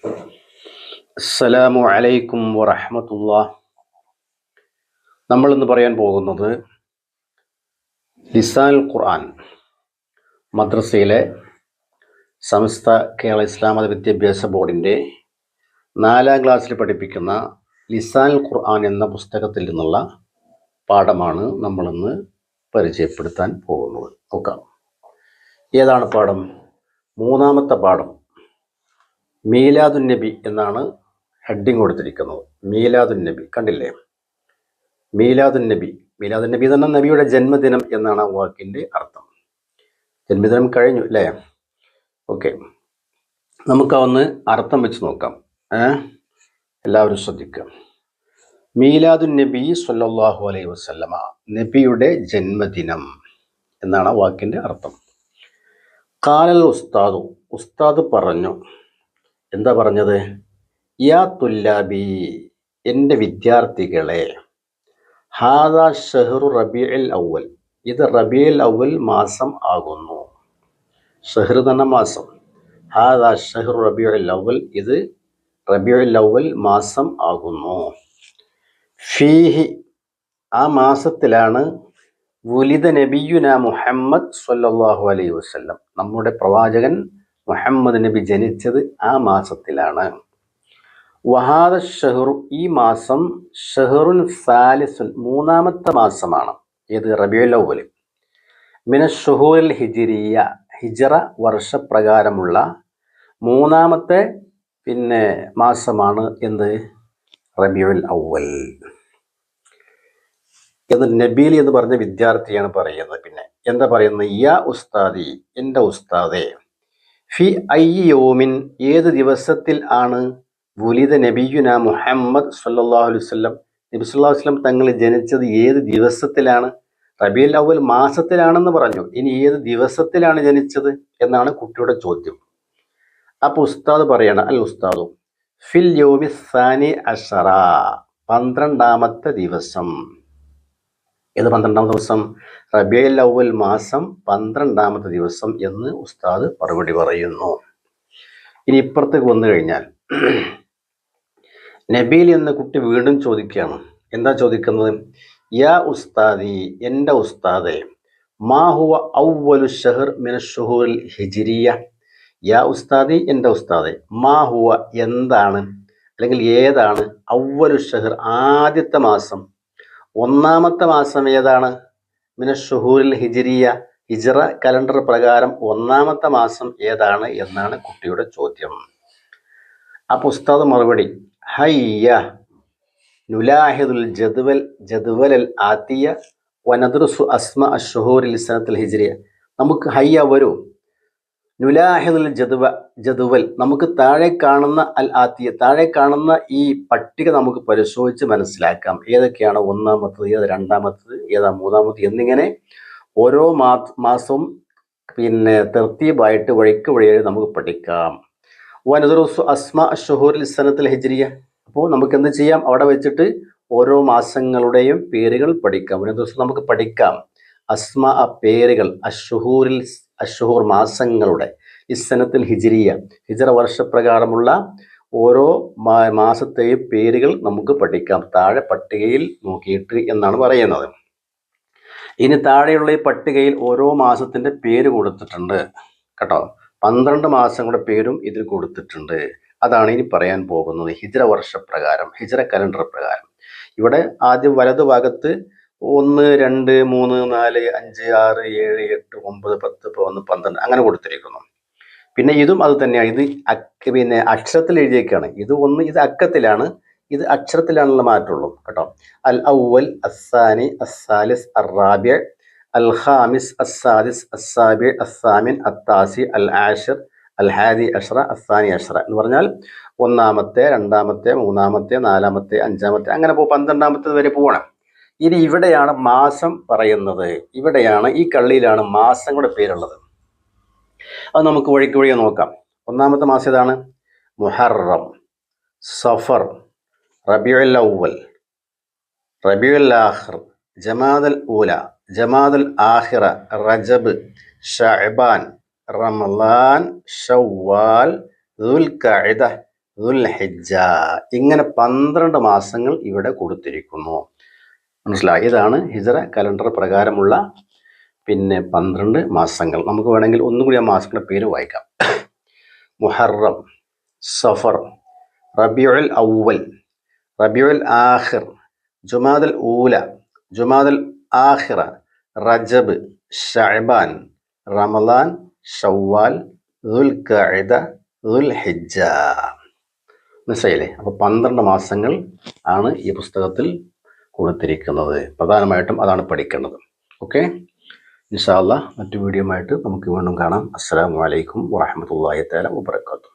അസ്സലാമു അലൈക്കും വറഹ്മത്തുള്ളാഹ്. നമ്മളിന്ന് പറയാൻ പോകുന്നത് ലിസാനുൽ ഖുർആൻ മദ്രസയിലെ സമസ്ത കേരള ഇസ്ലാം മത വിദ്യാഭ്യാസ ബോർഡിൻ്റെ 4ാം ക്ലാസ്സിൽ പഠിപ്പിക്കുന്ന ലിസാനുൽ ഖുർആൻ എന്ന പുസ്തകത്തിൽ നിന്നുള്ള പാഠമാണ് നമ്മളിന്ന് പരിചയപ്പെടുത്താൻ പോകുന്നത്. നോക്കാം, ഏതാണ് പാഠം? 3ാമത്തെ പാഠം മീലാദുൻ നബി എന്നാണ് ഹെഡിങ് കൊടുത്തിരിക്കുന്നത്. മീലാദുൻ നബി കണ്ടില്ലേ? മീലാദുൻ നബി തന്നെ നബിയുടെ ജന്മദിനം എന്നാണ് ആ വാക്കിൻ്റെ അർത്ഥം. ജന്മദിനം കഴിഞ്ഞു അല്ലേ? ഓക്കെ, നമുക്കൊന്ന് അർത്ഥം വെച്ച് നോക്കാം. എല്ലാവരും ശ്രദ്ധിക്കുക. മീലാദുൻ നബി സ്വല്ലല്ലാഹു അലൈഹി വസല്ലമ, നബിയുടെ ജന്മദിനം എന്നാണ് ആ വാക്കിൻ്റെ അർത്ഥം. ഖാലൽ ഉസ്താദു, ഉസ്താദ് പറഞ്ഞു. എന്താ പറഞ്ഞത്? യാ തുല്ലാബി, എൻ്റെ വിദ്യാർത്ഥികളെ, ഹാദാ ഷഹ്റു റബീഉൽ അവ്വൽ, ഇത് റബീഉൽ അവ്വൽ മാസം ആകുന്നു. ഷഹ്ർ എന്ന മാസം. ഹാദാ ഷഹ്റു റബീഉൽ അവ്വൽ, ഇത് റബീഉൽ അവ്വൽ മാസം ആകുന്നു. ഫീഹി, ആ മാസത്തിലാണ് വുലിദ നബിയുന മുഹമ്മദ് സ്വല്ലല്ലാഹു അലൈഹി വസല്ലം, നമ്മുടെ പ്രവാചകൻ മുഹമ്മദ് നബി ജനിച്ചത് ആ മാസത്തിലാണ്. വഹാദ ഷഹ്റു, ഈ മാസം ഷഹ്റുൻ സാലിസുൻ, 3ാമത്തെ മാസമാണ്. ഏത്? റബീഉൽ അവ്വൽ. മിന ഷുഹൂറിൽ ഹിജ്രിയ, ഹിജ്റ വർഷപ്രകാരമുള്ള 3ാമത്തെ മാസമാണ് എന്ത്? റബീഉൽ അവ്വൽ. എന്ന് നബീൽ എന്ന് പറഞ്ഞ വിദ്യാർത്ഥിയാണ് പറയുന്നത്. പിന്നെ എന്താ പറയുന്നത്? യാ ഉസ്താദി, എൻ്റെ ഉസ്താദെ, ഫി അയ്യി യൗമിൻ, ഏത് ദിവസത്തിൽ ആണ് വുലിദ നബിയുന മുഹമ്മദ് സ്വല്ലല്ലാഹു അലൈഹി വസല്ലം, നബി സല്ലല്ലാഹു അലൈഹി വസല്ലം തങ്ങൾ ജനിച്ചത് ഏത് ദിവസത്തിലാണ്? റബീഉൽ അവ്വൽ മാസത്തിലാണെന്ന് പറഞ്ഞു. ഇനി ഏത് ദിവസത്തിലാണ് ജനിച്ചത് എന്നാണ് കുട്ടിയുടെ ചോദ്യം. അപ്പോൾ ഉസ്താദ് പറയണം, അൽ ഉസ്താദു ഫിൽ യൗമി സാനി അശറ, 12ാമത്തെ ദിവസം. ഏത് 12ാമത്തെ ദിവസം? റബീഉൽ അവ്വൽ മാസം 12ാമത്തെ ദിവസം എന്ന് ഉസ്താദ് മറുപടി പറയുന്നു. ഇനി ഇപ്പുറത്തേക്ക് വന്നു കഴിഞ്ഞാൽ നബീൽ എന്ന കുട്ടി വീണ്ടും ചോദിക്കുകയാണ്. എന്താ ചോദിക്കുന്നത്? യാ ഉസ്താദി, എൻ്റെ ഉസ്താദെ, മാ ഹുവ അവ്വലു ഷഹർ മിന ഷുഹൂറിൽ ഹിജ്രിയ. യാ ഉസ്താദി, എൻ്റെ ഉസ്താദെ, മാ ഹുവ, എന്താണ് അല്ലെങ്കിൽ ഏതാണ്, അവ്വലു ഷഹർ, ആദ്യത്തെ മാസം, 1ാമത്തെ മാസം ഏതാണ്? മിന ഷുഹൂറിൽ ഹിജ്രിയ, ഹിജ്റ കലണ്ടർ പ്രകാരം 1ാമത്തെ മാസം ഏതാണ് എന്നാണ് കുട്ടിയുടെ ചോദ്യം. അപ്പോൾ ഉസ്താദ് മറുപടി, ഹയ്യ നുലാഹിദുൽ ജദ്വൽ ആത്തിയ വനദ്റുസു അസ്മ അഷ്ഹൂറിൽ സനത്തുൽ ഹിജ്രിയ. നമുക്ക് ഹയ്യ വരൂ, നുലാഹിദുൽ ജദ്വൽ, നമുക്ക് താഴെ കാണുന്ന അൽ ആത്തിയ, താഴെ കാണുന്ന ഈ പട്ടിക നമുക്ക് പരിശോധിച്ച് മനസ്സിലാക്കാം. ഏതൊക്കെയാണ് 1ാമത്തത്, ഏത് 2ാമത്തത്, ഏതാ 3ാമത്തത് എന്നിങ്ങനെ ഓരോ മാസവും തെർത്തീബായിട്ട് വഴിക്ക് വഴിയായി നമുക്ക് പഠിക്കാം. വനദ്റുസു അസ്മ അഷ്ഹൂറിൽ സനത്തുൽ ഹിജ്രിയ, അപ്പോൾ നമുക്ക് എന്ത് ചെയ്യാം? അവിടെ വെച്ചിട്ട് ഓരോ മാസങ്ങളുടെയും പേരുകൾ പഠിക്കാം. വനദ്റുസു, നമുക്ക് പഠിക്കാം. അസ്മ, പേരുകൾ, അഷ്ഹൂർ മാസങ്ങളുടെ, ഇസ്സനത്തുൽ ഹിജ്രിയ, ഹിജ്റ വർഷപ്രകാരമുള്ള ഓരോ മാസത്തെയും പേരുകൾ നമുക്ക് പഠിക്കാം താഴെ പട്ടികയിൽ നോക്കിയിട്ട് എന്നാണ് പറയുന്നത്. ഇനി താഴെയുള്ള ഈ പട്ടികയിൽ ഓരോ മാസത്തിൻ്റെ പേര് കൊടുത്തിട്ടുണ്ട് കേട്ടോ. 12 മാസങ്ങളുടെ പേരും ഇതിൽ കൊടുത്തിട്ടുണ്ട്. അതാണ് ഇനി പറയാൻ പോകുന്നത്. ഹിജ്റ വർഷപ്രകാരം, ഹിജ്റ കലണ്ടർ പ്രകാരം. ഇവിടെ ആദ്യം വലതുഭാഗത്ത് 1, 2, 3, 4, 5, 6, 7, 8, 9, 10, 11, 12 അങ്ങനെ കൊടുത്തിരിക്കുന്നു. പിന്നെ ഇതും അത് തന്നെയാണ്. ഇത് അക്ഷരത്തിൽ എഴുതിയേക്കാണ്. ഇത് അക്കത്തിലാണ്, ഇത് അക്ഷരത്തിലാണുള്ള മാറ്റമുള്ളൂ കേട്ടോ. അൽ അവ്വൽ, അസ്സാനി, അസ്സാലിസ്, അറാബിഅ, അൽ ഖാമിസ്, അസ്സാദിസ്, അസ്സാബിഅ, അസ്സാമിൻ, അത്താസി, അൽ ആഷിർ, അൽ ഹാദി അഷ്റ, അസ്സാനി അഷ്റ എന്ന് പറഞ്ഞാൽ 1ാമത്തെ, 2ാമത്തെ, 3ാമത്തെ, 4ാമത്തെ, 5ാമത്തെ അങ്ങനെ 12ാമത്തെ വരെ പോകണം. ഇനി ഇവിടെയാണ് മാസം പറയുന്നത്. ഇവിടെയാണ് ഈ കള്ളിയിലാണ് മാസങ്ങളുടെ പേരുള്ളത്. അത് നമുക്ക് വഴിക്ക് വഴിയെ നോക്കാം. 1ാമത്തെ മാസം ഏതാണ്? മുഹറം, സഫർ, റബീഉൽ അവ്വൽ, റബീഉൽ ആഖിർ, ജമാദൽ ഊല, ജമാദൽ ആഖിറ, റജബ്, ഷഅബാൻ, റമളാൻ, ഷവ്വാൽ, ദുൽഖഅദ, ദുൽഹിജ്ജ. ഇങ്ങനെ 12 മാസങ്ങൾ ഇവിടെ കൊടുത്തിരിക്കുന്നു. മനസ്സിലായി? ഇതാണ് ഹിജ്റ കലണ്ടർ പ്രകാരമുള്ള 12 മാസങ്ങൾ. നമുക്ക് വേണമെങ്കിൽ ഒന്നുകൂടി ആ മാസങ്ങളുടെ പേര് വായിക്കാം. മുഹറം, സഫർ, റബീഉൽ അവ്വൽ, റബീഉൽ ആഖിർ, ജുമാദൽ ഊല, ജുമാദൽ ആഖിറ, റജബ്, ശഅബാൻ, റമളാൻ, ഷവ്വാൽ, ദുൽഖഅദ, ദുൽഹിജ്ജ. മനസ്സിലായില്ലേ? അപ്പോൾ 12 മാസങ്ങൾ ആണ് ഈ പുസ്തകത്തിൽ കൊടുത്തിരിക്കുന്നത്. പ്രധാനമായിട്ടും അതാണ് പഠിക്കേണ്ടത്. ഓക്കെ, ഇൻഷാ അല്ലാഹ് മറ്റു വീഡിയോ ആയിട്ട് നമുക്ക് വീണ്ടും കാണാം. അസ്സലാമു അലൈക്കും വറഹ്മത്തുള്ളാഹി തആല വബറകാതുഹു.